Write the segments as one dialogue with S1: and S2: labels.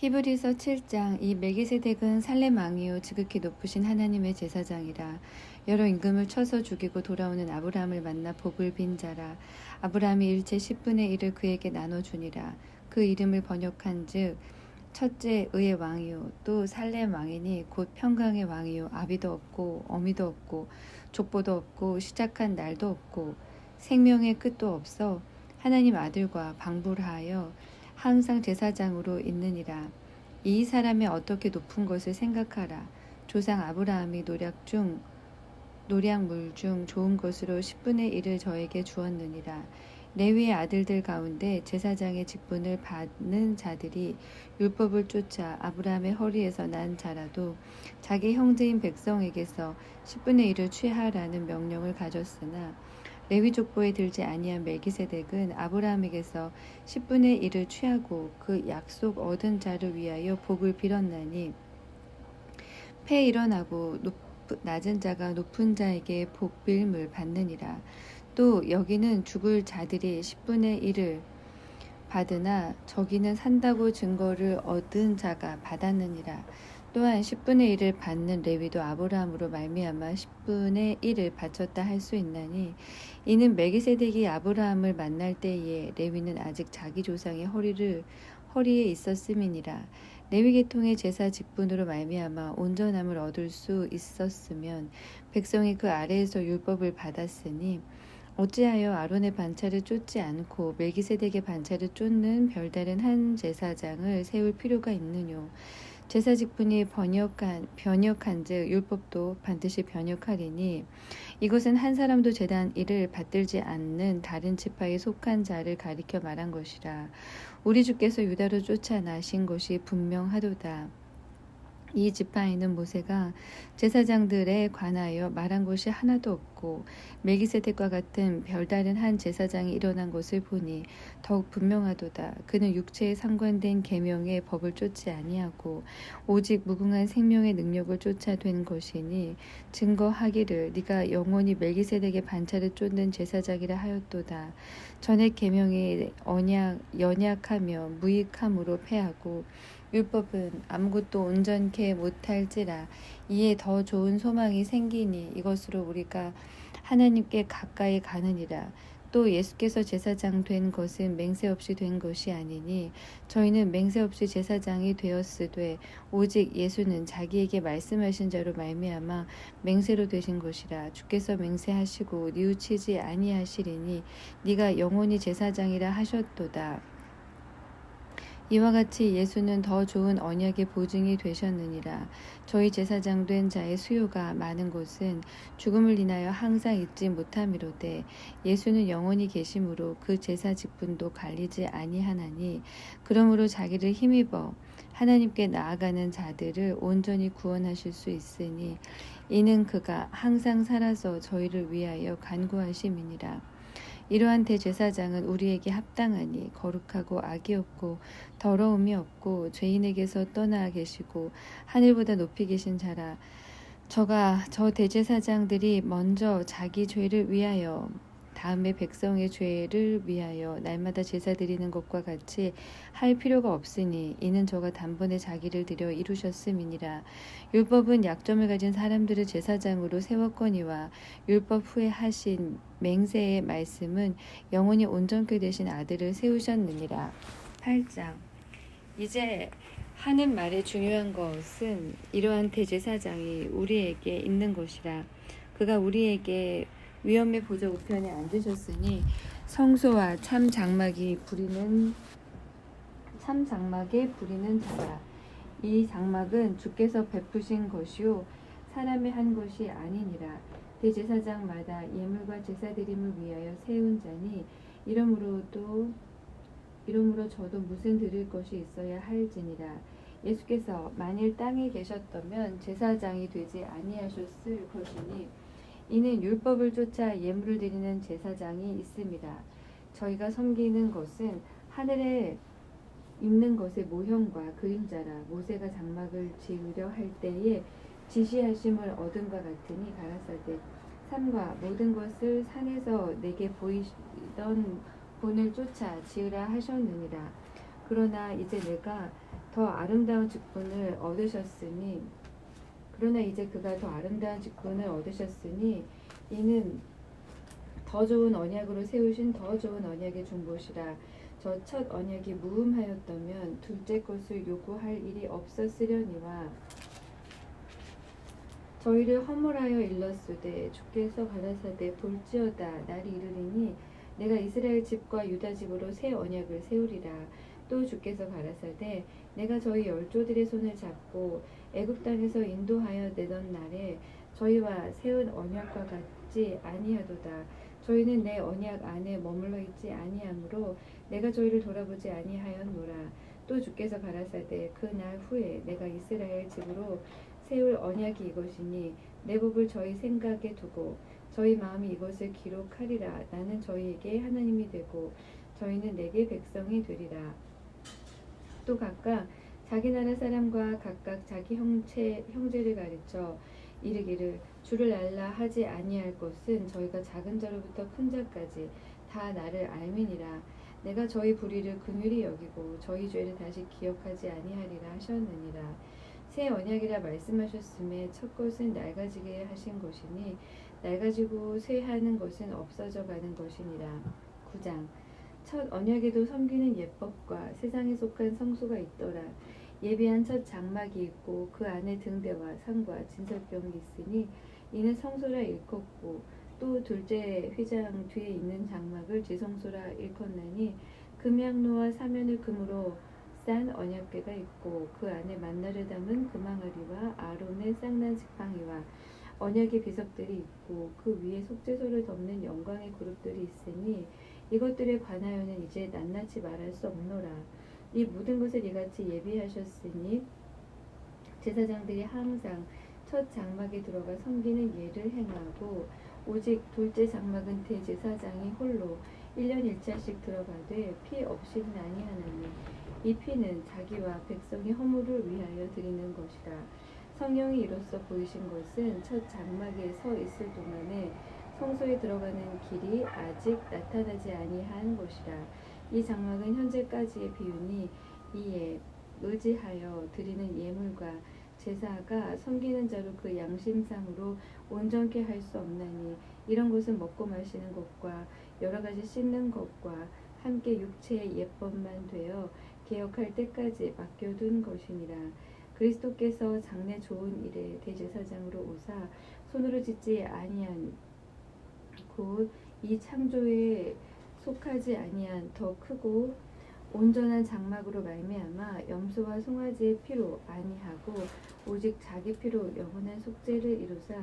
S1: 히브리서 7장. 이 멜기세덱은 살렘 왕이요 지극히 높으신 하나님의 제사장이라. 여러 임금을 쳐서 죽이고 돌아오는 아브라함을 만나 복을 빈 자라. 아브라함이 일체 10분의 1을 그에게 나눠주니라. 그 이름을 번역한즉 첫째 의의 왕이요 또 살렘 왕이니 곧 평강의 왕이요 아비도 없고 어미도 없고 족보도 없고 시작한 날도 없고 생명의 끝도 없어 하나님 아들과 방불하여 항상 제사장으로 있느니라. 이 사람의 어떻게 높은 것을 생각하라. 조상 아브라함이 노량물 중 좋은 것으로 10분의 1을 저에게 주었느니라. 레위의 아들들 가운데 제사장의 직분을 받는 자들이 율법을 쫓아 아브라함의 허리에서 난 자라도 자기 형제인 백성에게서 10분의 1을 취하라는 명령을 가졌으나 레위 족보에 들지 아니한 멜기세덱은 아브라함에게서 10분의 1을 취하고 그 약속 얻은 자를 위하여 복을 빌었나니 패 일어나고 낮은 자가 높은 자에게 복빌물 받느니라. 또 여기는 죽을 자들이 10분의 1을 받으나 저기는 산다고 증거를 얻은 자가 받았느니라. 또한 10분의 1을 받는 레위도 아브라함으로 말미암아 10분의 1을 바쳤다 할 수 있나니 이는 멜기세덱이 아브라함을 만날 때에 레위는 아직 자기 조상의 허리에 있었음이니라. 레위 계통의 제사 직분으로 말미암아 온전함을 얻을 수 있었으면 백성이 그 아래에서 율법을 받았으니 어찌하여 아론의 반차를 쫓지 않고 멜기세덱의 반차를 쫓는 별다른 한 제사장을 세울 필요가 있느뇨. 제사 직분이 변역한즉 율법도 반드시 변역하리니 이것은 한 사람도 제단 일을 받들지 않는 다른 지파에 속한 자를 가리켜 말한 것이라. 우리 주께서 유다로 쫓아나신 것이 분명하도다. 이 지파에는 모세가 제사장들에 관하여 말한 것이 하나도 없고 멜기세덱과 같은 별다른 한 제사장이 일어난 것을 보니 더욱 분명하도다. 그는 육체에 상관된 계명의 법을 쫓지 아니하고 오직 무궁한 생명의 능력을 쫓아 된 것이니 증거하기를 네가 영원히 멜기세덱의 반차를 쫓는 제사장이라 하였도다. 전에 계명이 연약하며 무익함으로 패하고 율법은 아무것도 온전케 못할지라. 이에 더 좋은 소망이 생기니 이것으로 우리가 하나님께 가까이 가느니라. 또 예수께서 제사장 된 것은 맹세 없이 된 것이 아니니 저희는 맹세 없이 제사장이 되었으되 오직 예수는 자기에게 말씀하신 자로 말미암아 맹세로 되신 것이라. 주께서 맹세하시고 뉘우치지 아니하시리니 네가 영원히 제사장이라 하셨도다. 이와 같이 예수는 더 좋은 언약의 보증이 되셨느니라. 저희 제사장 된 자의 수요가 많은 곳은 죽음을 인하여 항상 잊지 못함이로되 예수는 영원히 계심으로 그 제사 직분도 갈리지 아니하나니 그러므로 자기를 힘입어 하나님께 나아가는 자들을 온전히 구원하실 수 있으니 이는 그가 항상 살아서 저희를 위하여 간구하심이니라. 이러한 대제사장은 우리에게 합당하니 거룩하고 악이 없고 더러움이 없고 죄인에게서 떠나 계시고 하늘보다 높이 계신 자라. 저 대제사장들이 먼저 자기 죄를 위하여 다음에 백성의 죄를 위하여 날마다 제사 드리는 것과 같이 할 필요가 없으니 이는 저가 단번에 자기를 들여 이루셨음이니라. 율법은 약점을 가진 사람들을 제사장으로 세웠거니와 율법 후에 하신 맹세의 말씀은 영원히 온전케 되신 아들을 세우셨느니라. 8장. 이제 하는 말의 중요한 것은 이러한 대제사장이 우리에게 있는 것이라. 그가 우리에게 위엄의 보좌 우편에 앉으셨으니 성소와 참 장막에 부리는 자라. 이 장막은 주께서 베푸신 것이요 사람의 한 것이 아니니라. 대제사장마다 예물과 제사드림을 위하여 세운 자니 이러므로 저도 무슨 드릴 것이 있어야 할지니라. 예수께서 만일 땅에 계셨다면 제사장이 되지 아니하셨을 것이니 이는 율법을 쫓아 예물을 드리는 제사장이 있습니다. 저희가 섬기는 것은 하늘에 있는 것의 모형과 그림자라. 모세가 장막을 지으려 할 때에 지시하심을 얻은 것 같으니 가라사대 산과 모든 것을 산에서 내게 보이던 본을 쫓아 지으라 하셨느니라. 그러나 이제 내가 더 아름다운 직분을 얻으셨으니 그러나 이제 그가 더 아름다운 직분을 얻으셨으니 이는 더 좋은 언약으로 세우신 더 좋은 언약의 중보시라. 저 첫 언약이 무음하였다면 둘째 것을 요구할 일이 없었으려니와 저희를 허물하여 일렀으되 주께서 가라사대 볼지어다 날이 이르리니 내가 이스라엘 집과 유다 집으로 새 언약을 세우리라. 또 주께서 가라사대 내가 저희 열조들의 손을 잡고 애굽 땅에서 인도하여 내던 날에 저희와 세운 언약과 같지 아니하도다. 저희는 내 언약 안에 머물러 있지 아니하므로 내가 저희를 돌아보지 아니하였노라. 또 주께서 가라사대 그 날 후에 내가 이스라엘 집으로 세울 언약이 이것이니 내 법을 저희 생각에 두고 저희 마음이 이것을 기록하리라. 나는 저희에게 하나님이 되고 저희는 내게 백성이 되리라. 또 각각 자기 나라 사람과 각각 자기 형제를 가르쳐 이르기를 주를 알라 하지 아니할 것은 저희가 작은 자로부터 큰 자까지 다 나를 알미니라. 내가 저희 불의를 긍휼히 여기고 저희 죄를 다시 기억하지 아니하리라 하셨느니라. 새 언약이라 말씀하셨음에 첫 것은 낡아지게 하신 것이니 낡아지고 쇠하는 것은 없어져 가는 것이니라. 9장 첫 언약에도 섬기는 예법과 세상에 속한 성소가 있더라. 예비한 첫 장막이 있고 그 안에 등대와 상과 진설병이 있으니 이는 성소라 일컫고 또 둘째 휘장 뒤에 있는 장막을 지성소라 일컫나니 금양로와 사면을 금으로 싼 언약궤가 있고 그 안에 만나를 담은 금항아리와 아론의 쌍난 지팡이와 언약의 비석들이 있고 그 위에 속죄소를 덮는 영광의 그룹들이 있으니 이것들에 관하여는 이제 낱낱이 말할 수 없노라. 이 모든 것을 이같이 예비하셨으니 제사장들이 항상 첫 장막에 들어가 섬기는 예를 행하고 오직 둘째 장막은 대제사장이 홀로 1년 1차씩 들어가되 피 없이는 아니하나니 이 피는 자기와 백성의 허물을 위하여 드리는 것이라. 성령이 이로써 보이신 것은 첫 장막에 서 있을 동안에 성소에 들어가는 길이 아직 나타나지 아니한 것이라. 이 장막은 현재까지의 비유니 이에 의지하여 드리는 예물과 제사가 섬기는 자로 그 양심상으로 온전케 할 수 없나니 이런 것은 먹고 마시는 것과 여러 가지 씻는 것과 함께 육체의 예법만 되어 개혁할 때까지 맡겨둔 것이니라. 그리스도께서 장래 좋은 일에 대제사장으로 오사 손으로 짓지 아니한 곧 이 창조에 속하지 아니한 더 크고 온전한 장막으로 말미암아 염소와 송아지의 피로 아니하고 오직 자기 피로 영원한 속죄를 이루사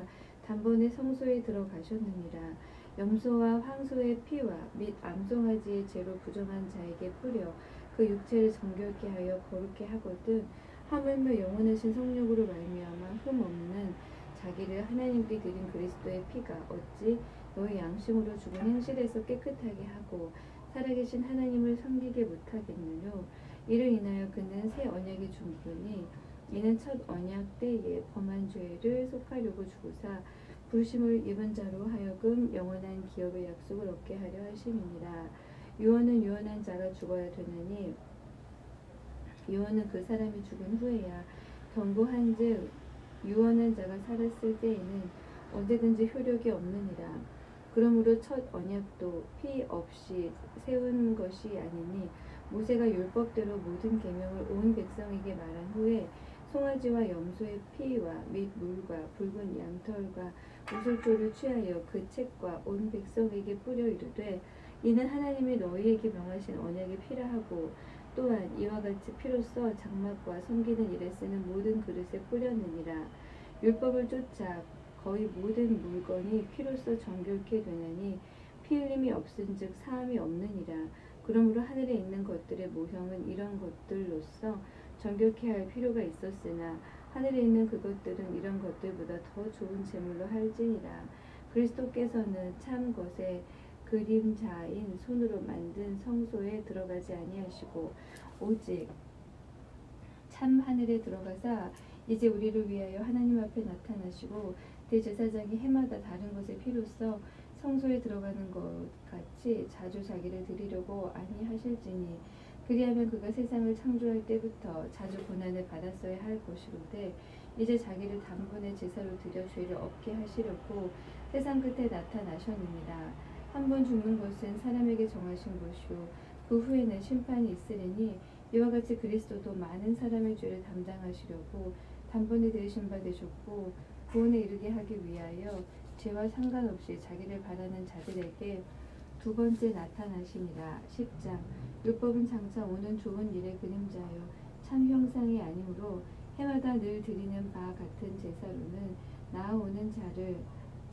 S1: 단번에 성소에 들어가셨느니라. 염소와 황소의 피와 및 암송아지의 죄로 부정한 자에게 뿌려 그 육체를 정결케 하여 거룩케 하거든 하물며 영원하신 성령으로 말미암아 흠 없는 자기를 하나님께 드린 그리스도의 피가 어찌 너의 양심으로 죽은 행실에서 깨끗하게 하고 살아계신 하나님을 섬기게 못하겠느뇨. 이를 인하여 그는 새 언약의 중보니 이는 첫 언약 때에 범한 죄를 속하려고 주고사 부르심을 입은 자로 하여금 영원한 기업의 약속을 얻게 하려 하심이니라. 유언은 유언한 자가 죽어야 되느니 유언은 그 사람이 죽은 후에야 경고한즉 유언한 자가 살았을 때에는 언제든지 효력이 없느니라. 그러므로 첫 언약도 피 없이 세운 것이 아니니 모세가 율법대로 모든 계명을 온 백성에게 말한 후에 송아지와 염소의 피와 및 물과 붉은 양털과 우슬초를 취하여 그 책과 온 백성에게 뿌려 이르되 이는 하나님이 너희에게 명하신 언약의 피라 하고 또한 이와 같이 피로써 장막과 섬기는 일에 쓰는 모든 그릇에 뿌렸느니라. 율법을 쫓아 거의 모든 물건이 피로써 정결케 되나니 피 흘림이 없은즉 사함이 없느니라. 그러므로 하늘에 있는 것들의 모형은 이런 것들로서 정결케 할 필요가 있었으나 하늘에 있는 그것들은 이런 것들보다 더 좋은 제물로 할지니라. 그리스도께서는 참 것의 그림자인 손으로 만든 성소에 들어가지 아니하시고 오직 참 하늘에 들어가사 이제 우리를 위하여 하나님 앞에 나타나시고 대제사장이 해마다 다른 것의 피로써 성소에 들어가는 것 같이 자주 자기를 드리려고 아니하실지니 그리하면 그가 세상을 창조할 때부터 자주 고난을 받았어야 할 것이로되 이제 자기를 단번에 제사로 드려 죄를 없게 하시려고 세상 끝에 나타나셨느니라. 한 번 죽는 것은 사람에게 정하신 것이요 그 후에는 심판이 있으리니 이와 같이 그리스도도 많은 사람의 죄를 담당하시려고 단번에 들으신 바 되셨고 구원에 이르게 하기 위하여 죄와 상관없이 자기를 바라는 자들에게 두 번째 나타나시니라. 10장 율법은 장차 오는 좋은 일의 그림자요 참 형상이 아니므로 해마다 늘 드리는 바 같은 제사로는 나아오는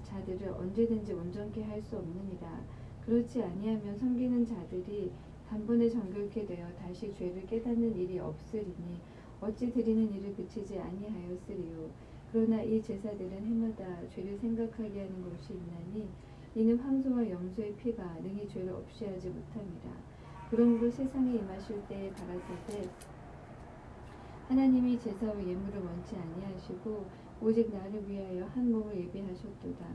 S1: 자들을 언제든지 온전케 할 수 없느니라. 그렇지 아니하면 섬기는 자들이 단번에 정결케 되어 다시 죄를 깨닫는 일이 없으리니 어찌 드리는 일을 그치지 아니하였으리요. 그러나 이 제사들은 해마다 죄를 생각하게 하는 것이 있나니 이는 황소와 염소의 피가 능히 죄를 없이 하지 못함이라. 그러므로 세상에 임하실 때에 가라사대 하나님이 제사와 예물을 원치 아니하시고 오직 나를 위하여 한 몸을 예비하셨도다.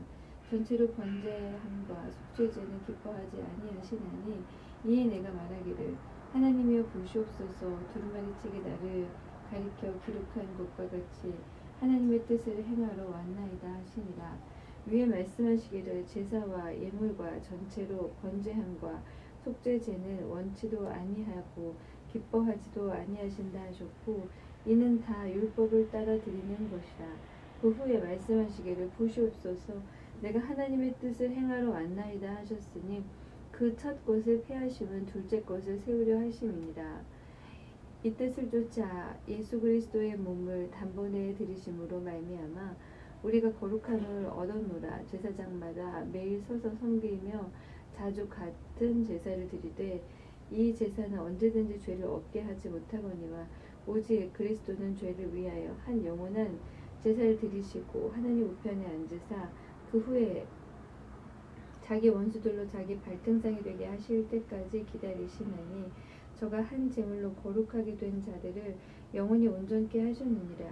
S1: 전체로 번제함과 속죄제는 기뻐하지 아니하시나니 이에 내가 말하기를 하나님이여 보시옵소서. 두루마리책에 나를 가리켜 기록한 것과 같이 하나님의 뜻을 행하러 왔나이다 하시니라. 위에 말씀하시기를 제사와 예물과 전체로 번제함과 속죄제는 원치도 아니하고 기뻐하지도 아니하신다 하셨고 이는 다 율법을 따라 드리는 것이라. 그 후에 말씀하시기를 보시옵소서. 내가 하나님의 뜻을 행하러 왔나이다 하셨으니 그 첫 것을 폐하심은 둘째 것을 세우려 하심이니라. 이 뜻을 쫓아 예수 그리스도의 몸을 단번에 들이심으로 말미암아 우리가 거룩함을 얻었노라. 제사장마다 매일 서서 섬기며 자주 같은 제사를 드리되 이 제사는 언제든지 죄를 없게 하지 못하거니와 오직 그리스도는 죄를 위하여 한 영원한 제사를 드리시고 하나님 우편에 앉으사 그 후에 자기 원수들로 자기 발등상이 되게 하실 때까지 기다리시나니 저가 한 제물로 거룩하게 된 자들을 영원히 온전케 하셨느니라.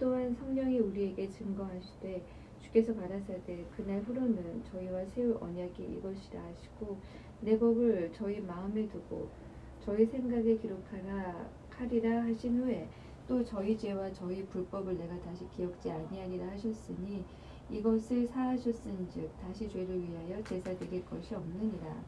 S1: 또한 성령이 우리에게 증거하시되 주께서 가라사대 그날 후로는 저희와 세울 언약이 이것이라 하시고 내 법을 저희 마음에 두고 저희 생각에 기록하리라 하신 후에 또 저희 죄와 저희 불법을 내가 다시 기억지 아니하리라 하셨으니 이것을 사하셨은즉 다시 죄를 위하여 제사 드릴 것이 없느니라.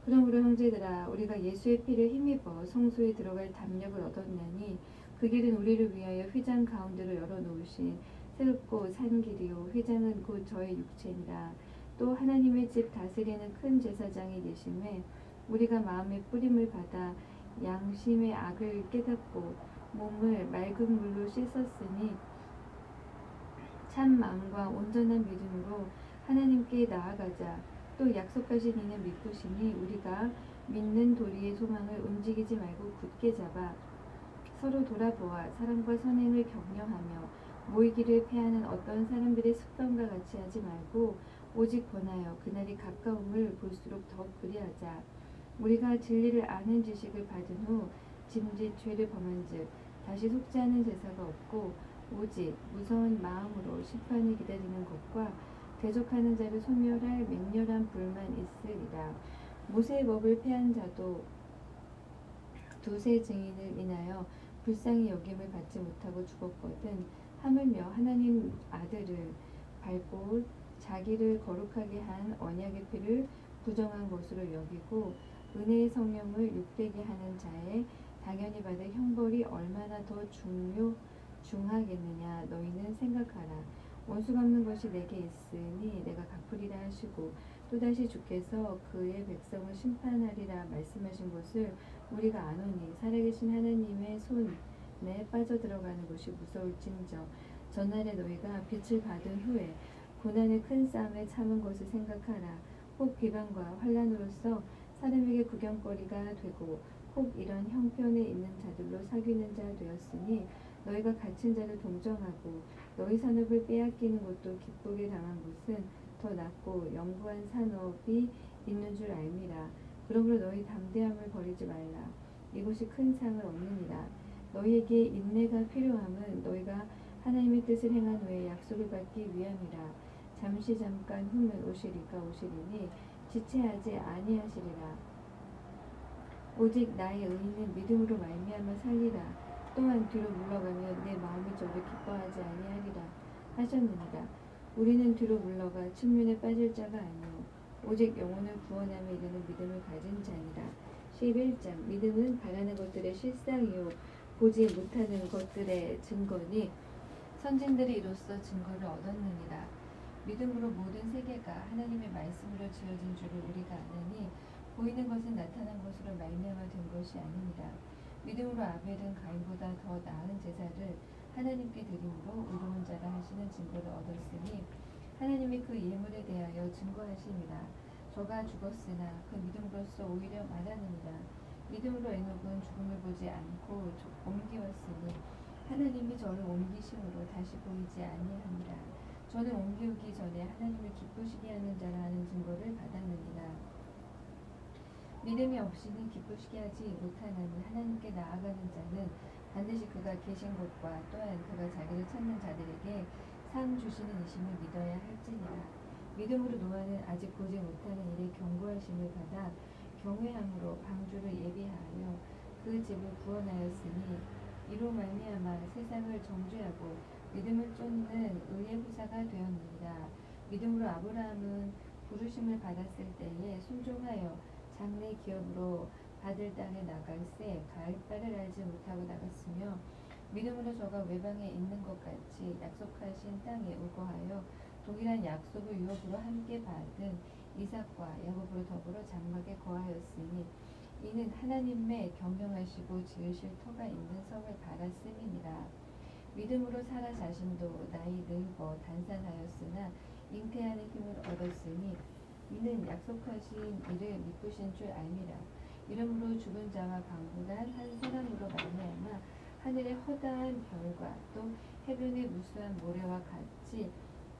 S1: 그러므로 형제들아 우리가 예수의 피를 힘입어 성소에 들어갈 담력을 얻었나니 그 길은 우리를 위하여 휘장 가운데로 열어놓으신 새롭고 산 길이요 휘장은 곧 저의 육체니라. 또 하나님의 집 다스리는 큰 제사장이 계심에 우리가 마음의 뿌림을 받아 양심의 악을 깨닫고 몸을 맑은 물로 씻었으니 참 마음과 온전한 믿음으로 하나님께 나아가자. 또 약속하신 이는 믿으시니 우리가 믿는 도리의 소망을 움직이지 말고 굳게 잡아 서로 돌아보아 사랑과 선행을 격려하며 모이기를 패하는 어떤 사람들의 습관과 같이 하지 말고 오직 권하여 그날이 가까움을 볼수록 더욱 그리하자. 우리가 진리를 아는 지식을 받은 후 짐짓 죄를 범한즉 다시 속지 않은 제사가 없고 오직 무서운 마음으로 심판을 기다리는 것과 대적하는 자를 소멸할 맹렬한 불만 있으리라. 모세의 법을 폐한 자도 두세 증인을 인하여 불쌍히 여김을 받지 못하고 죽었거든. 하물며 하나님 아들을 밟고 자기를 거룩하게 한 언약의 피를 부정한 것으로 여기고 은혜의 성령을 욕되게 하는 자의 당연히 받을 형벌이 얼마나 더 중하겠느냐 너희는 생각하라. 원수 갚는 것이 내게 있으니 내가 갚으리라 하시고 또다시 주께서 그의 백성을 심판하리라 말씀하신 것을 우리가 아노니 살아계신 하나님의 손에 빠져들어가는 것이 무서울진저 전날에 너희가 빛을 받은 후에 고난의 큰 싸움에 참은 것을 생각하라. 혹 비방과 환난으로서 사람에게 구경거리가 되고 혹 이런 형편에 있는 자들로 사귀는 자 되었으니 너희가 갇힌 자를 동정하고 너희 산업을 빼앗기는 것도 기쁘게 당한 것은 더 낫고 영구한 산업이 있는 줄 알미라. 그러므로 너희 담대함을 버리지 말라. 이것이 큰 상을 얻느니라. 너희에게 인내가 필요함은 너희가 하나님의 뜻을 행한 후에 약속을 받기 위함이라. 잠깐 후면 오시리니 지체하지 아니하시리라. 오직 나의 의인은 믿음으로 말미암아 살리라. 또한 뒤로 물러가면 내 마음이 저를 기뻐하지 아니하리라 하셨느니라. 우리는 뒤로 물러가 측면에 빠질 자가 아니요 오직 영혼을 구원함에 이르는 믿음을 가진 자니라. 11장. 믿음은 바라는 것들의 실상이요 보지 못하는 것들의 증거니 선진들이 이로써 증거를 얻었느니라. 믿음으로 모든 세계가 하나님의 말씀으로 지어진 줄을 우리가 아느니 보이는 것은 나타난 것으로 말미암아 된 것이 아니니라. 믿음으로 아벨은 가인보다 더 나은 제사를 하나님께 드림으로 의로운 자라 하시는 증거를 얻었으니 하나님이 그 예물에 대하여 증거하심이라. 저가 죽었으나 그 믿음으로써 오히려 말하느니라. 믿음으로 에녹은 죽음을 보지 않고 옮기었으니 하나님이 저를 옮기심으로 다시 보이지 아니하니라. 저는 옮기우기 전에 하나님을 기쁘시게 하는 자라 하는 증거를 받았느니라. 믿음이 없이는 기쁘시게 하지 못하나니 하나님께 나아가는 자는 반드시 그가 계신 곳과 또한 그가 자기를 찾는 자들에게 상 주시는 이심을 믿어야 할지니라. 믿음으로 노아는 아직 보지 못하는 일에 경고하심을 받아 경외함으로 방주를 예비하여 그 집을 구원하였으니 이로 말미암아 세상을 정죄하고 믿음을 쫓는 의의 후사가 되었느니라. 믿음으로 아브라함은 부르심을 받았을 때에 순종하여 장래 기업으로 받을 땅에 나갈새 가을바를 알지 못하고 나갔으며 믿음으로 저가 외방에 있는 것 같이 약속하신 땅에 우거하여 동일한 약속을 유업으로 함께 받은 이삭과 야곱으로 더불어 장막에 거하였으니 이는 하나님의 경영하시고 지으실 터가 있는 성을 바랐음이니라. 믿음으로 사라 자신도 나이 늙어 단산하였으나 잉태하는 힘을 얻었으니 이는 약속하신 이를 미쁘신 줄 알미라. 이러므로 죽은 자와 강군한 한 사람으로 말미암아 하늘의 허다한 별과 또 해변의 무수한 모래와 같이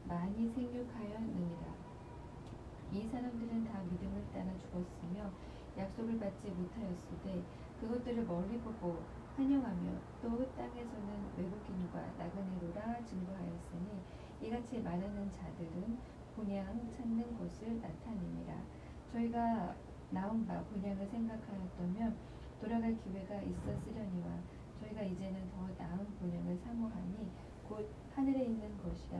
S1: 많이 생육하였느니라. 이 사람들은 다 믿음을 따라 죽었으며 약속을 받지 못하였으되 그것들을 멀리 보고 환영하며 또 땅에서는 외국인과 나그네로라 증거하였으니 이같이 말하는 자들은 본향 찾는 것을 나타내니라. 저희가 나온 바 본향을 생각하였다면 돌아갈 기회가 있었으려니와 저희가 이제는 더 나은 본향을 사모하니 곧 하늘에 있는 것이라.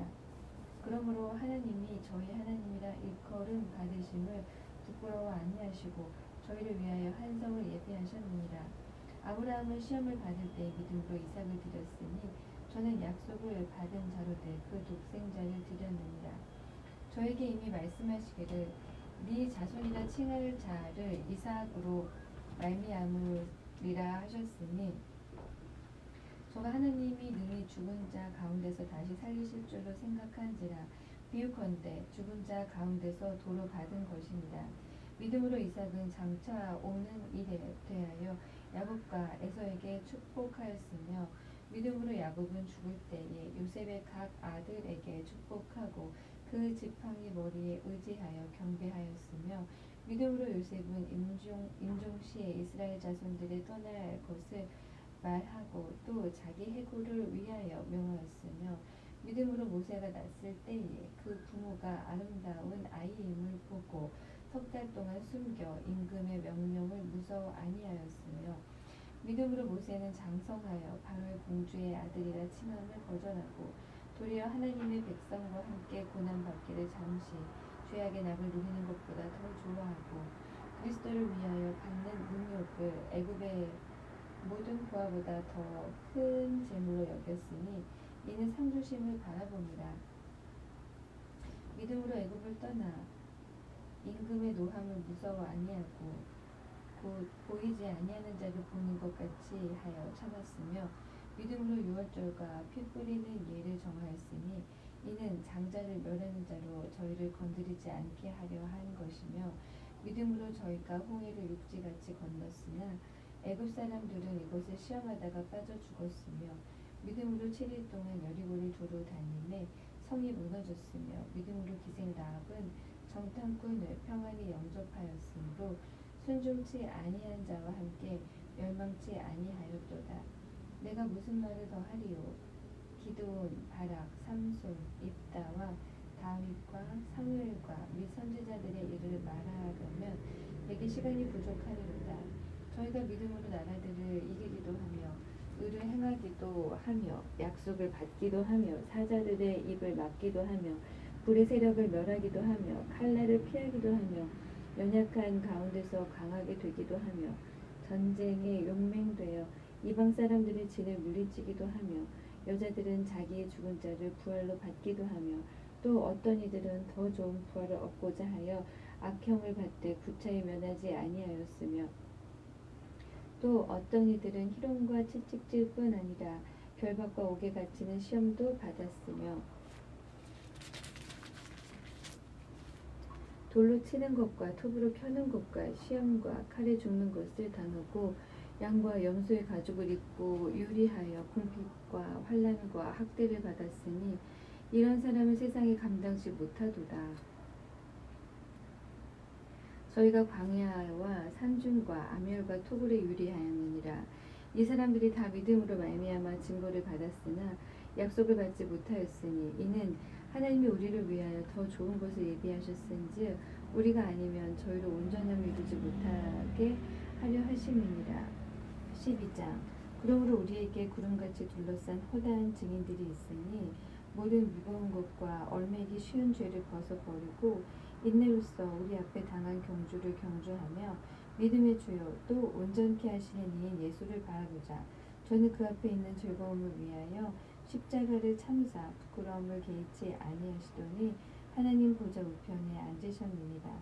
S1: 그러므로 하나님이 저희 하나님이라 일컬음 받으심을 부끄러워 아니하시고 저희를 위하여 한 성을 예비하셨느니라. 아브라함은 시험을 받을 때 믿음으로 이삭을 드렸으니 저는 약속을 받은 자로 돼 그 독생자를 드렸느니라. 저에게 이미 말씀하시기를 네 자손이라 칭할 자를 이삭으로 말미암으리라 하셨으니 저가 하나님이 능히 죽은 자 가운데서 다시 살리실 줄로 생각한지라. 비유컨대 죽은 자 가운데서 도로 받은 것입니다. 믿음으로 이삭은 장차 오는 일에 대하여 야곱과 에서에게 축복하였으며 믿음으로 야곱은 죽을 때에 요셉의 각 아들에게 축복하고 그 지팡이 머리에 의지하여 경배하였으며 믿음으로 요셉은 임종시에 이스라엘 자손들이 떠날 것을 말하고 또 자기 해고를 위하여 명하였으며 믿음으로 모세가 났을 때에 그 부모가 아름다운 아이임을 보고 석 달 동안 숨겨 임금의 명령을 무서워 아니하였으며 믿음으로 모세는 장성하여 바로의 공주의 아들이라 칭함을 거절하고 도리어 하나님의 백성과 함께 고난받기를 잠시 죄악의 낙을 누리는 것보다 더 좋아하고 그리스도를 위하여 받는 능욕을 애굽의 모든 부하보다 더 큰 재물로 여겼으니 이는 상주심을 바라봅니다. 믿음으로 애굽을 떠나 임금의 노함을 무서워 아니하고 곧 보이지 아니하는 자를 보는 것 같이 하여 참았으며 믿음으로 유월절과 피 뿌리는 예를 정하였으니 이는 장자를 멸하는 자로 저희를 건드리지 않게 하려 한 것이며 믿음으로 저희가 홍해를 육지같이 건넜으나 애굽 사람들은 이것을 시험하다가 빠져 죽었으며 믿음으로 7일 동안 여리고를 두루 다니매 성이 무너졌으며 믿음으로 기생 라합은 정탐꾼을 평안히 영접하였으므로 순종치 아니한 자와 함께 멸망치 아니하였도다. 내가 무슨 말을 더 하리요? 기드온, 바락, 삼손, 입다와 다윗과 사무엘과 및 선지자들의 일을 말하려면 내게 시간이 부족하리로다. 저희가 믿음으로 나라들을 이기기도 하며 의를 행하기도 하며 약속을 받기도 하며 사자들의 입을 막기도 하며 불의 세력을 멸하기도 하며 칼날을 피하기도 하며 연약한 가운데서 강하게 되기도 하며 전쟁에 용맹되어 이방 사람들의 진을 물리치기도 하며 여자들은 자기의 죽은 자를 부활로 받기도 하며 또 어떤 이들은 더 좋은 부활을 얻고자 하여 악형을 받되 구차히 면하지 아니하였으며 또 어떤 이들은 희롱과 채찍질뿐 아니라 결박과 옥에 갇히는 시험도 받았으며 돌로 치는 것과 톱으로 켜는 것과 시험과 칼에 죽는 것을 당하고 양과 염소의 가죽을 입고 유리하여 궁핍과 환난과 학대를 받았으니 이런 사람을 세상에 감당치 못하도다. 저희가 광야와 산중과 아멸과 토굴에 유리하였느니라. 이 사람들이 다 믿음으로 말미암아 증거를 받았으나 약속을 받지 못하였으니 이는 하나님이 우리를 위하여 더 좋은 것을 예비하셨은즉 우리가 아니면 저희로 온전함을 이루지 못하게 하려 하심이니라. 12장. 그러므로 우리에게 구름같이 둘러싼 허다한 증인들이 있으니 모든 무거운 것과 얼매기 쉬운 죄를 벗어버리고 인내로써 우리 앞에 당한 경주를 경주하며 믿음의 주요 또 온전케 하시는 이인 예수를 바라보자. 저는 그 앞에 있는 즐거움을 위하여 십자가를 참사 부끄러움을 개의치 아니하시더니 하나님 보좌 우편에 앉으셨느니라.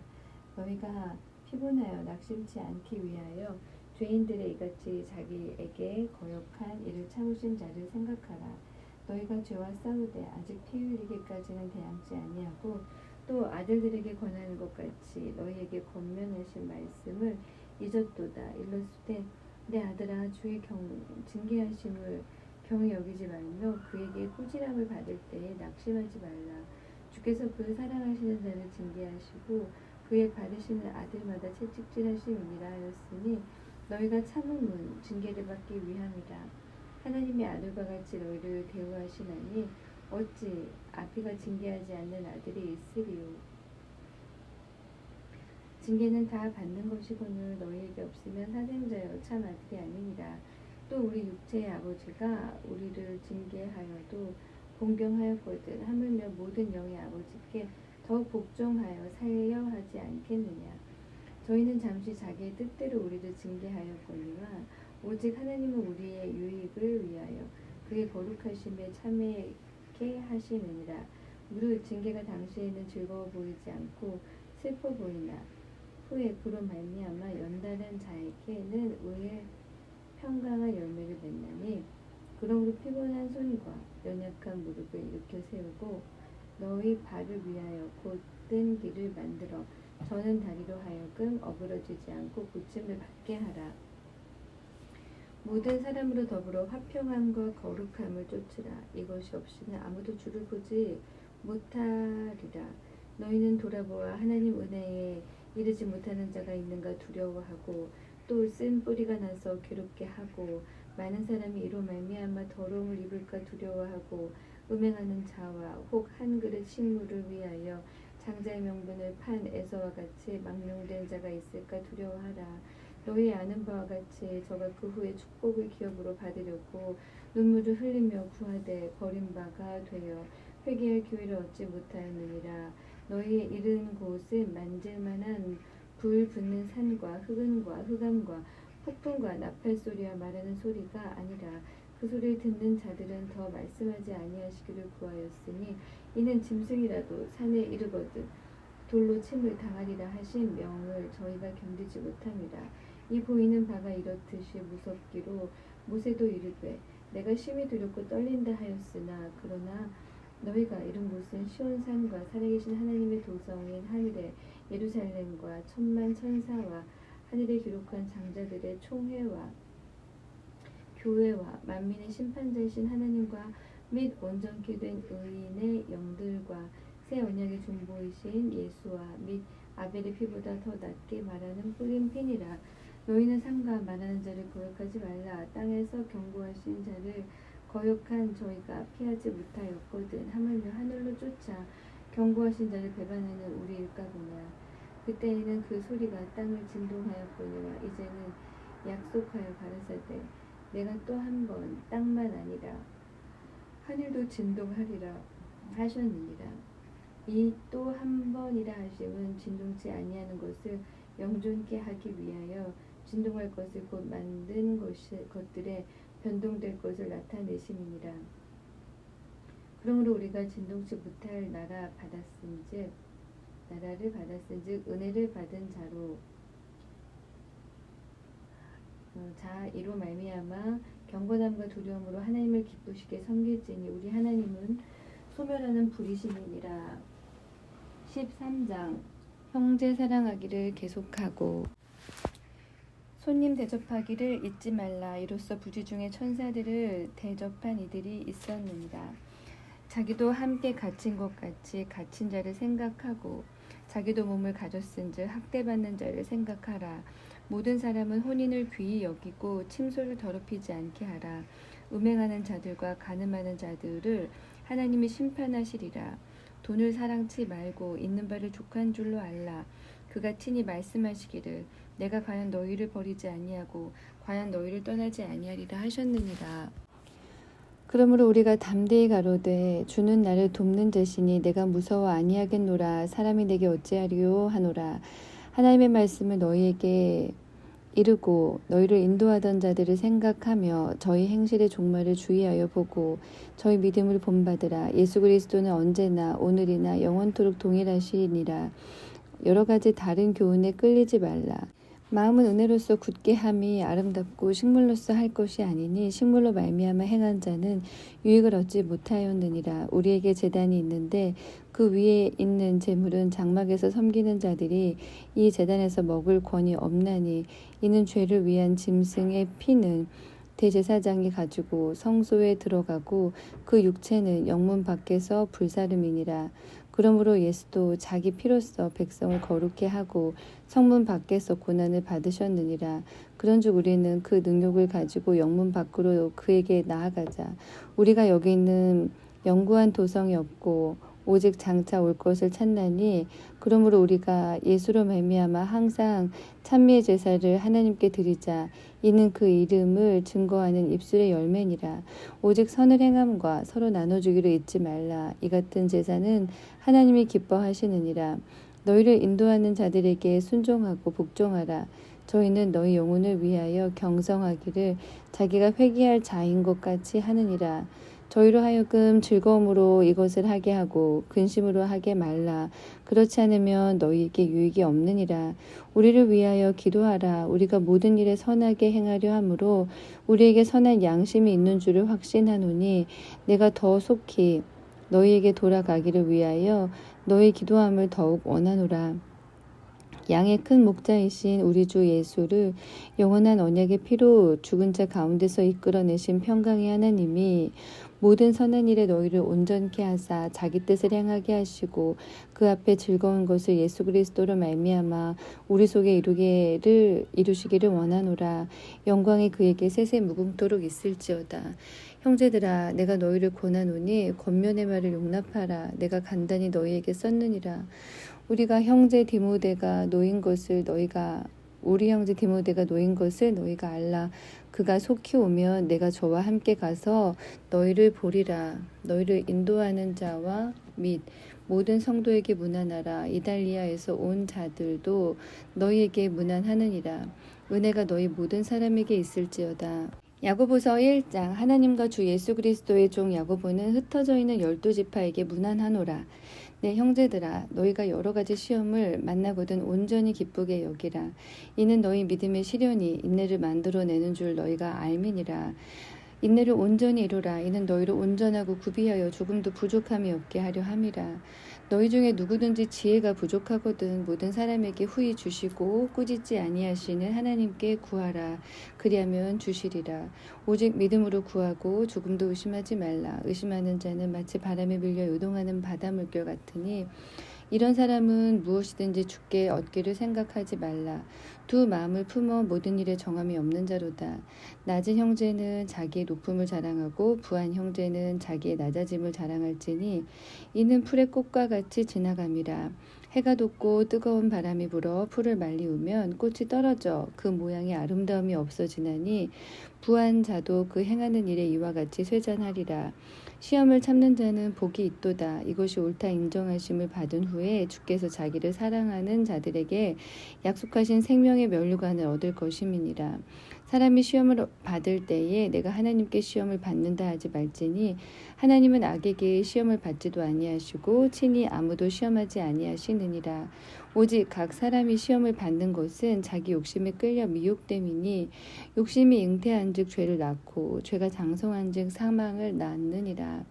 S1: 너희가 피곤하여 낙심치 않기 위하여 죄인들의 이같이 자기에게 거역한 이를 참으신 자를 생각하라. 너희가 죄와 싸우되 아직 피 흘리기까지는 대항치 아니하고 또 아들들에게 권하는 것 같이 너희에게 권면하신 말씀을 잊었도다. 일러스되 내 아들아 주의 징계하심을 경히 여기지 말며 그에게 꾸지람을 받을 때에 낙심하지 말라. 주께서 그 사랑하시는 자를 징계하시고 그의 받으시는 아들마다 채찍질하심이니라 하였으니 너희가 참음은 징계를 받기 위함이라. 하나님의 아들과 같이 너희를 대우하시나니 어찌 아비가 징계하지 않는 아들이 있으리요. 징계는 다 받는 것이거늘 너희에게 없으면 사생자여 참 아들이 아니니라. 또 우리 육체의 아버지가 우리를 징계하여도 공경하였거든 하물며 모든 영의 아버지께 더 복종하여 살려 하지 않겠느냐. 저희는 잠시 자기의 뜻대로 우리를 징계하였거니와 오직 하나님은 우리의 유익을 위하여 그의 거룩하심에 참회케 하시느니라. 무릇 징계가 당시에는 즐거워 보이지 않고 슬퍼 보이나 후에 그로 말미암아 연단한 자에게는 의의 평강한 열매를 맺나니 그러므로 피곤한 손과 연약한 무릎을 일으켜 세우고 너희 발을 위하여 곧된 길을 만들어 저는 다리로 하여금 어그러지지 않고 고침을 받게 하라. 모든 사람으로 더불어 화평함과 거룩함을 쫓으라. 이것이 없이는 아무도 주를 보지 못하리라. 너희는 돌아보아 하나님 은혜에 이르지 못하는 자가 있는가 두려워하고 또 쓴 뿌리가 나서 괴롭게 하고 많은 사람이 이로 말미암아 더러움을 입을까 두려워하고 음행하는 자와 혹 한 그릇 식물을 위하여 장자의 명분을 판 에서와 같이 망령된 자가 있을까 두려워하라. 너희 아는 바와 같이 저가 그 후에 축복을 기업으로 받으려고 눈물을 흘리며 구하되 버림바가 되어 회개할 기회를 얻지 못하였느니라. 너희의 이른 곳은 만질만한 불 붙는 산과 흑은과 흑암과 폭풍과 나팔 소리와 말하는 소리가 아니라 그 소리를 듣는 자들은 더 말씀하지 아니하시기를 구하였으니 이는 짐승이라도 산에 이르거든 돌로 침을 당하리라 하신 명을 저희가 견디지 못함이라. 이 보이는 바가 이렇듯이 무섭기로 모세도 이르되 내가 심히 두렵고 떨린다 하였으나 그러나 너희가 이른 곳은 시온산과 살아계신 하나님의 도성인 하늘의 예루살렘과 천만 천사와 하늘에 기록한 장자들의 총회와 교회와 만민의 심판자이신 하나님과 및 온전케 된 의인의 영들과 새 언약의 중보이신 예수와 및 아벨의 피보다 더 낫게 말하는 뿌린 핀이라. 너희는 삼가 말하는 자를 거역하지 말라. 땅에서 경고하신 자를 거역한 저희가 피하지 못하였거든 하물며 하늘로 쫓아 경고하신 자를 배반하는 우리 일까보냐. 그때에는 그 소리가 땅을 진동하였거니와 이제는 약속하여 가라사대 내가 또 한 번 땅만 아니라 하늘도 진동하리라 하셨느니라. 이 또 한 번이라 하심은 진동치 아니하는 것을 영존케 하기 위하여 진동할 것을 곧 만든 것들에 변동될 것을 나타내심이니라. 그러므로 우리가 진동치 못할 나라를 받았은즉 은혜를 받은 자 이로 말미암아 경건함과 두려움으로 하나님을 기쁘시게 섬길지니 우리 하나님은 소멸하는 불이심이니라. 13장 형제 사랑하기를 계속하고 손님 대접하기를 잊지 말라. 이로써 부지 중에 천사들을 대접한 이들이 있었느니라. 자기도 함께 갇힌 것 같이 갇힌 자를 생각하고 자기도 몸을 가졌은즉 학대받는 자를 생각하라. 모든 사람은 혼인을 귀히 여기고 침소를 더럽히지 않게 하라. 음행하는 자들과 간음하는 자들을 하나님이 심판하시리라. 돈을 사랑치 말고 있는 바를 족한 줄로 알라. 그가 친히 말씀하시기를 내가 과연 너희를 버리지 아니하고 과연 너희를 떠나지 아니하리라 하셨느니라. 그러므로 우리가 담대히 가로되 주는 나를 돕는 자시니 내가 무서워 아니하겠노라. 사람이 내게 어찌하리요 하노라. 하나님의 말씀을 너희에게 이르고 너희를 인도하던 자들을 생각하며 저희 행실의 종말을 주의하여 보고 저희 믿음을 본받으라. 예수 그리스도는 언제나 오늘이나 영원토록 동일하시니라. 여러 가지 다른 교훈에 끌리지 말라. 마음은 은혜로서 굳게 함이 아름답고 식물로서 할 것이 아니니 식물로 말미암아 행한 자는 유익을 얻지 못하였느니라. 우리에게 제단이 있는데 그 위에 있는 제물은 장막에서 섬기는 자들이 이 제단에서 먹을 권이 없나니 이는 죄를 위한 짐승의 피는 대제사장이 가지고 성소에 들어가고 그 육체는 영문 밖에서 불사름이니라. 그러므로 예수도 자기 피로써 백성을 거룩케 하고 성문 밖에서 고난을 받으셨느니라. 그런즉 우리는 그 능력을 가지고 영문 밖으로 그에게 나아가자. 우리가 여기 있는 영구한 도성이 없고 오직 장차 올 것을 찾나니 그러므로 우리가 예수로 말미암아 항상 찬미의 제사를 하나님께 드리자. 이는 그 이름을 증거하는 입술의 열매니라. 오직 선을 행함과 서로 나눠주기를 잊지 말라. 이 같은 제사는 하나님이 기뻐하시느니라. 너희를 인도하는 자들에게 순종하고 복종하라. 저희는 너희 영혼을 위하여 경성하기를 자기가 회개할 자인 것 같이 하느니라. 저희로 하여금 즐거움으로 이것을 하게 하고 근심으로 하게 말라. 그렇지 않으면 너희에게 유익이 없느니라. 우리를 위하여 기도하라. 우리가 모든 일에 선하게 행하려 함으로 우리에게 선한 양심이 있는 줄을 확신하노니 내가 더 속히 너희에게 돌아가기를 위하여 너희 기도함을 더욱 원하노라. 양의 큰 목자이신 우리 주 예수를 영원한 언약의 피로 죽은 자 가운데서 이끌어내신 평강의 하나님이 모든 선한 일에 너희를 온전케 하사 자기 뜻을 행하게 하시고 그 앞에 즐거운 것을 예수 그리스도로 말미암아 우리 속에 이루시기를 원하노라. 영광이 그에게 세세 무궁토록 있을지어다. 형제들아 내가 너희를 권하노니 권면의 말을 용납하라. 내가 간단히 너희에게 썼느니라. 우리 형제 디모데가 놓인 것을 너희가 알라. 그가 속히 오면 내가 저와 함께 가서 너희를 보리라. 너희를 인도하는 자와 및 모든 성도에게 문안하라. 이달리아에서 온 자들도 너희에게 문안하느니라. 은혜가 너희 모든 사람에게 있을지어다. 야고보서 1장. 하나님과 주 예수 그리스도의 종 야고보는 흩어져 있는 12지파에게 문안하노라. 내 형제들아 너희가 여러 가지 시험을 만나거든 온전히 기쁘게 여기라. 이는 너희 믿음의 시련이 인내를 만들어내는 줄 너희가 알미니라. 인내를 온전히 이루라. 이는 너희를 온전하고 구비하여 조금도 부족함이 없게 하려 함이라. 너희 중에 누구든지 지혜가 부족하거든 모든 사람에게 후히 주시고 꾸짖지 아니하시는 하나님께 구하라. 그리하면 주시리라. 오직 믿음으로 구하고 조금도 의심하지 말라. 의심하는 자는 마치 바람에 밀려 요동하는 바닷물결 같으니 이런 사람은 무엇이든지 주께 얻기를 생각하지 말라. 두 마음을 품어 모든 일에 정함이 없는 자로다. 낮은 형제는 자기의 높음을 자랑하고 부한 형제는 자기의 낮아짐을 자랑할지니 이는 풀의 꽃과 같이 지나감이라. 해가 돋고 뜨거운 바람이 불어 풀을 말리우면 꽃이 떨어져 그 모양의 아름다움이 없어지나니 부한 자도 그 행하는 일에 이와 같이 쇠잔하리라. 시험을 참는 자는 복이 있도다. 이것이 옳다 인정하심을 받은 후에 주께서 자기를 사랑하는 자들에게 약속하신 생명의 면류관을 얻을 것임이니라. 사람이 시험을 받을 때에 내가 하나님께 시험을 받는다 하지 말지니 하나님은 악에게 시험을 받지도 아니하시고 친히 아무도 시험하지 아니하시느니라. 오직 각 사람이 시험을 받는 것은 자기 욕심에 끌려 미혹됨이니 욕심이 잉태한즉 죄를 낳고 죄가 장성한즉 사망을 낳느니라.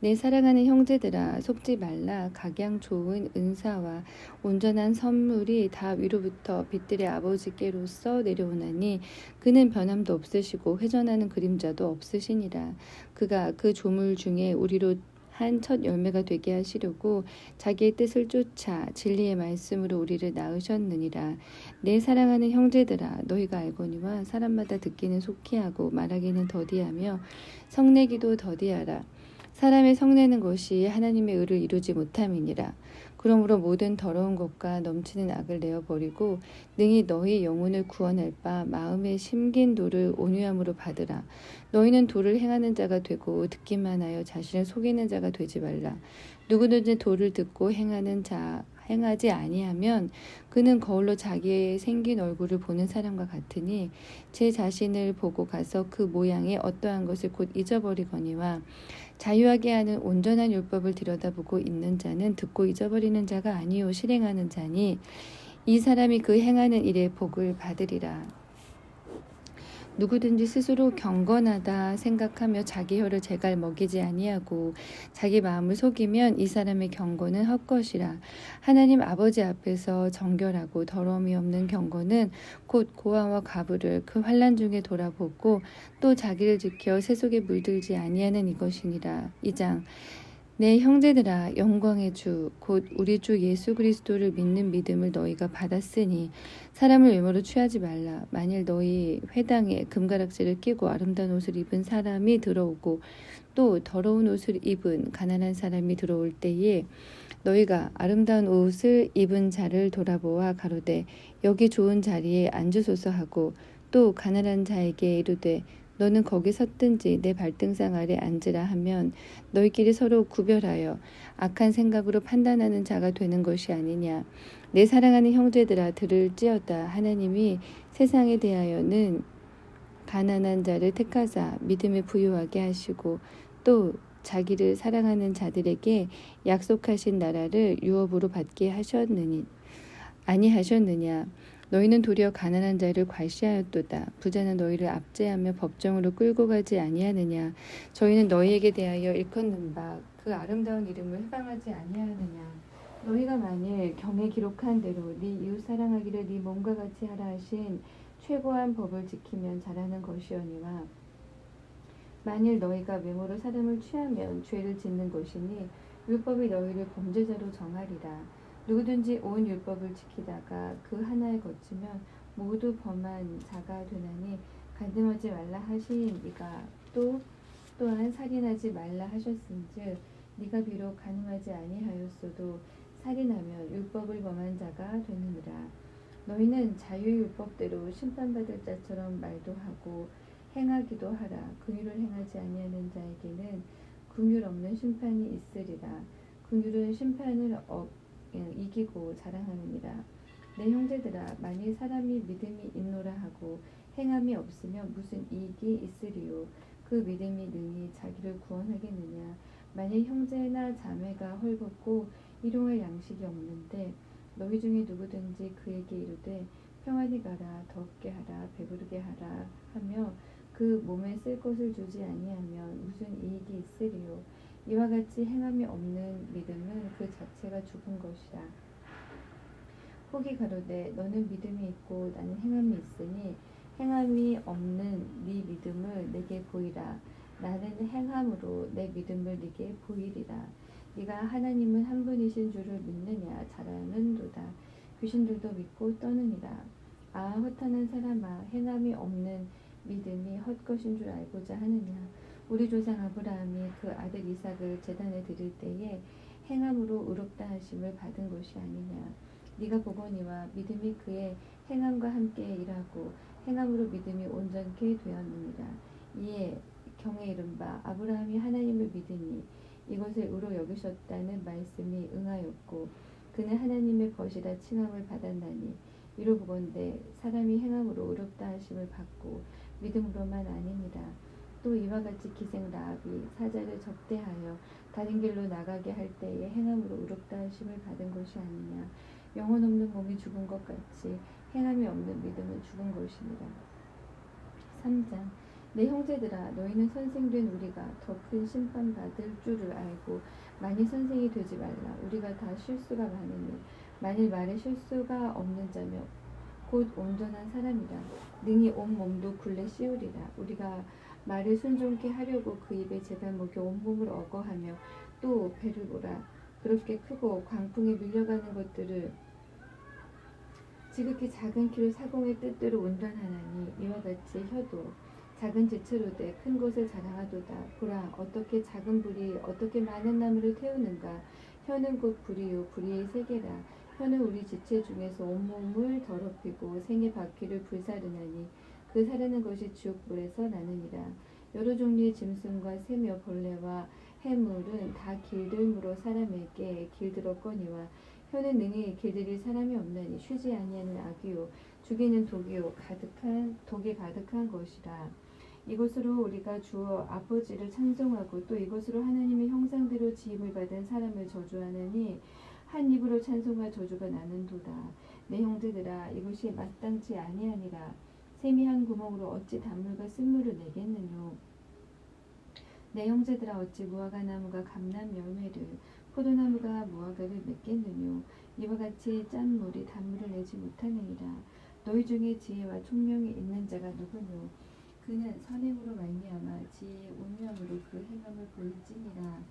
S1: 내 사랑하는 형제들아 속지 말라. 각양 좋은 은사와 온전한 선물이 다 위로부터 빛들의 아버지께로서 내려오나니 그는 변함도 없으시고 회전하는 그림자도 없으시니라. 그가 그 조물 중에 우리로 한 첫 열매가 되게 하시려고 자기의 뜻을 쫓아 진리의 말씀으로 우리를 낳으셨느니라. 내 사랑하는 형제들아 너희가 알거니와 사람마다 듣기는 속히 하고 말하기는 더디하며 성내기도 더디하라. 사람의 성내는 것이 하나님의 의를 이루지 못함이니라. 그러므로 모든 더러운 것과 넘치는 악을 내어버리고 능히 너희 영혼을 구원할 바 마음에 심긴 도를 온유함으로 받으라. 너희는 도를 행하는 자가 되고 듣기만 하여 자신을 속이는 자가 되지 말라. 누구든지 도를 듣고 행하지 아니하면 그는 거울로 자기의 생긴 얼굴을 보는 사람과 같으니 제 자신을 보고 가서 그 모양의 어떠한 것을 곧 잊어버리거니와 자유하게 하는 온전한 율법을 들여다보고 있는 자는 듣고 잊어버리는 자가 아니요 실행하는 자니 이 사람이 그 행하는 일에 복을 받으리라. 누구든지 스스로 경건하다 생각하며 자기 혀를 제갈 먹이지 아니하고 자기 마음을 속이면 이 사람의 경건은 헛것이라. 하나님 아버지 앞에서 정결하고 더러움이 없는 경건은 곧 고아와 과부를 그 환난 중에 돌아보고 또 자기를 지켜 세속에 물들지 아니하는 이것이니라. 2장 내 형제들아 영광의 주 곧 우리 주 예수 그리스도를 믿는 믿음을 너희가 받았으니 사람을 외모로 취하지 말라. 만일 너희 회당에 금가락지를 끼고 아름다운 옷을 입은 사람이 들어오고 또 더러운 옷을 입은 가난한 사람이 들어올 때에 너희가 아름다운 옷을 입은 자를 돌아보아 가로되 여기 좋은 자리에 앉으소서 하고 또 가난한 자에게 이르되 너는 거기 섰든지 내 발등상 아래 앉으라 하면 너희끼리 서로 구별하여 악한 생각으로 판단하는 자가 되는 것이 아니냐. 내 사랑하는 형제들아 들을지어다. 하나님이 세상에 대하여는 가난한 자를 택하사 믿음에 부유하게 하시고 또 자기를 사랑하는 자들에게 약속하신 나라를 유업으로 받게 하셨느니 아니하셨느냐. 너희는 도리어 가난한 자를 괄시하였도다. 부자는 너희를 압제하며 법정으로 끌고 가지 아니하느냐. 저희는 너희에게 대하여 일컫는 바 그 아름다운 이름을 회방하지 아니하느냐. 너희가 만일 경에 기록한 대로 네 이웃 사랑하기를 네 몸과 같이 하라 하신 최고한 법을 지키면 잘하는 것이오니와 만일 너희가 외모로 사람을 취하면 죄를 짓는 것이니 율법이 너희를 범죄자로 정하리라. 누구든지 온 율법을 지키다가 그 하나에 거치면 모두 범한 자가 되나니 간음하지 말라 하신 이가 또한 살인하지 말라 하셨은즉 네가 비록 간음하지 아니하였어도 살인하면 율법을 범한 자가 되느니라. 너희는 자유율법대로 심판받을 자처럼 말도 하고 행하기도 하라. 긍휼을 행하지 아니하는 자에게는 긍휼 없는 심판이 있으리라. 긍휼은 심판을 이기고 자랑하느니라. 내 형제들아 만일 사람이 믿음이 있노라 하고 행함이 없으면 무슨 이익이 있으리요. 그 믿음이 능히 자기를 구원하겠느냐. 만일 형제나 자매가 헐벗고 일용할 양식이 없는데 너희 중에 누구든지 그에게 이르되 평안히 가라 덥게 하라 배부르게 하라 하며 그 몸에 쓸 것을 주지 아니하면 무슨 이익이 있으리요. 이와 같이 행함이 없는 믿음은 그 자체가 죽은 것이라. 혹이 가로되 너는 믿음이 있고 나는 행함이 있으니 행함이 없는 네 믿음을 내게 보이라. 나는 행함으로 내 믿음을 네게 보이리라. 네가 하나님은 한 분이신 줄을 믿느냐. 잘하는도다. 귀신들도 믿고 떠느니라. 아 허탄한 사람아 행함이 없는 믿음이 헛것인 줄 알고자 하느냐. 우리 조상 아브라함이 그 아들 이삭을 제단에 드릴 때에 행함으로 의롭다 하심을 받은 것이 아니냐. 네가 보거니와 믿음이 그의 행함과 함께 일하고 행함으로 믿음이 온전케 되었느니라. 이에 경에 이른 바 아브라함이 하나님을 믿으니 이것을 의로 여기셨다는 말씀이 응하였고 그는 하나님의 벗이라 칭함을 받았나니 이로 보건대 사람이 행함으로 의롭다 하심을 받고 믿음으로만 아니니라. 또 이와 같이 기생 라합이 사자를 접대하여 다른 길로 나가게 할 때에 행함으로 의롭다 하심을 받은 것이 아니냐. 영혼 없는 몸이 죽은 것 같이 행함이 없는 믿음은 죽은 것이니라. 3장 내 형제들아 너희는 선생된 우리가 더 큰 심판 받을 줄을 알고 만일 선생이 되지 말라. 우리가 다 실수가 많으니 만일 말에 실수가 없는 자며 곧 온전한 사람이라 능히 온 몸도 굴레 씌우리라. 우리가 말을 순종케 하려고 그 입에 제발목에 온몸을 어거하며 또 배를 보라. 그렇게 크고 광풍에 밀려가는 것들을 지극히 작은 키로 사공의 뜻대로 운전하나니 이와 같이 혀도 작은 지체로 돼 큰 것을 자랑하도다. 보라 어떻게 작은 불이 어떻게 많은 나무를 태우는가. 혀는 곧 불이요 불의의 세계라. 혀는 우리 지체 중에서 온몸을 더럽히고 생의 바퀴를 불사르나니 그 사르는 것이 지옥불에서 나느니라. 여러 종류의 짐승과 새며 벌레와 해물은 다 길들므로 사람에게 길들었거니와 혀는 능히 길들일 사람이 없나니 쉬지 아니하는 악이요 죽이는 독이 가득한 것이라. 이것으로 우리가 주 아버지를 찬송하고 또 이것으로 하나님의 형상대로 지음을 받은 사람을 저주하느니 한 입으로 찬송과 저주가 나는도다. 내 형제들아 이것이 마땅치 아니하니라. 샘이 한 구멍으로 어찌 단물과 쓴물을 내겠느뇨. 내 형제들아 어찌 무화과 나무가 감람 열매를 포도나무가 무화과를 맺겠느뇨. 이와 같이 짠 물이 단물을 내지 못하느니라. 너희 중에 지혜와 총명이 있는 자가 누구뇨. 그는 선행으로 말미암아 지혜의 운명으로 그 행함을 보일지니라.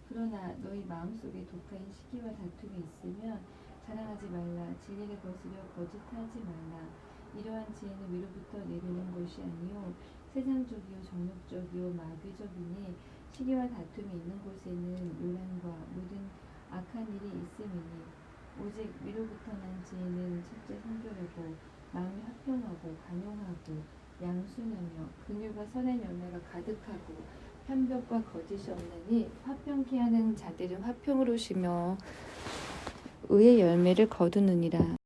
S1: 그러나 너희 마음속에 독하인 시기와 다툼이 있으면 자랑하지 말라. 진리를 거스려 거짓하지 말라. 이러한 지혜는 위로부터 내리는 것이 아니요 세상적이요 정욕적이요 마귀적이니 시기와 다툼이 있는 곳에는 요란과 모든 악한 일이 있음이니 오직 위로부터 난 지혜는 첫째 성결하고 마음이 화평하고 관용하고 양순하며 긍휼과 선한 열매가 가득하고 편벽과 거짓이 없느니 화평케 하는 자들은 화평으로 쉬며 의의 열매를 거두느니라.